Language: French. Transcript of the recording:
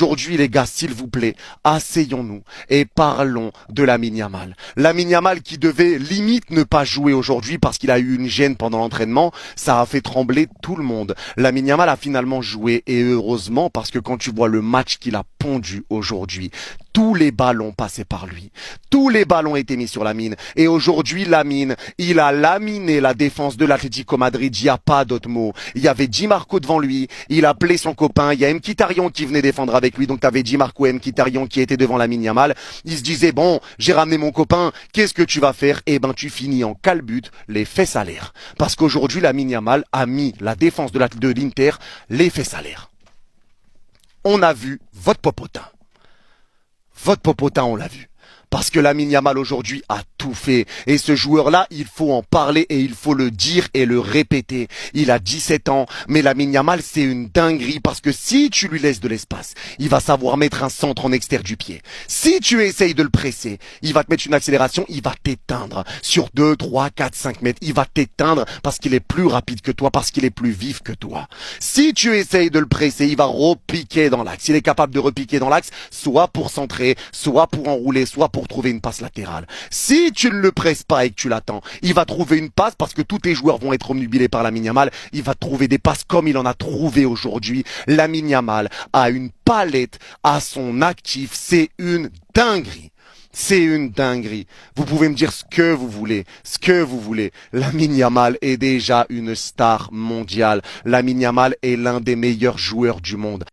Aujourd'hui, les gars, s'il vous plaît, asseyons-nous et parlons de Lamine Yamal. Lamine Yamal qui devait limite ne pas jouer aujourd'hui parce qu'il a eu une gêne pendant l'entraînement, ça a fait trembler tout le monde. Lamine Yamal a finalement joué et heureusement parce que quand tu vois le match qu'il a pondu aujourd'hui, tous les ballons passaient par lui. Tous les ballons étaient mis sur Lamine. Et aujourd'hui, Lamine, il a laminé la défense de l'Atlético Madrid. Il n'y a pas d'autre mot. Il y avait Di Marco devant lui. Il appelait son copain. Il y a Mkhitaryan qui venait défendre avec lui. Donc, tu avais Di Marco et Mkhitaryan qui étaient devant Lamine Yamal. Il se disait, bon, j'ai ramené mon copain. Qu'est-ce que tu vas faire? Eh ben, tu finis en calbute, les fesses à l'air. Parce qu'aujourd'hui, Lamine Yamal a mis la défense de l'Inter les fesses à l'air. On a vu votre popotin. Votre popotin, on l'a vu. Parce que Lamine Yamal aujourd'hui a tout fait. Et ce joueur-là, il faut en parler et il faut le dire et le répéter. Il a 17 ans, mais Lamine Yamal, c'est une dinguerie parce que si tu lui laisses de l'espace, il va savoir mettre un centre en extérieur du pied. Si tu essayes de le presser, il va te mettre une accélération, il va t'éteindre. Sur 2, 3, 4, 5 mètres, il va t'éteindre parce qu'il est plus rapide que toi, parce qu'il est plus vif que toi. Si tu essayes de le presser, il va repiquer dans l'axe. Il est capable de repiquer dans l'axe, soit pour centrer, soit pour enrouler, soit pour trouver une passe latérale. Si tu ne le presses pas et que tu l'attends, il va trouver une passe parce que tous tes joueurs vont être omnubilés par Lamine Yamal. Il va trouver des passes comme il en a trouvé aujourd'hui. Lamine Yamal a une palette à son actif. C'est une dinguerie. C'est une dinguerie. Vous pouvez me dire ce que vous voulez, ce que vous voulez. Lamine Yamal est déjà une star mondiale. Lamine Yamal est l'un des meilleurs joueurs du monde.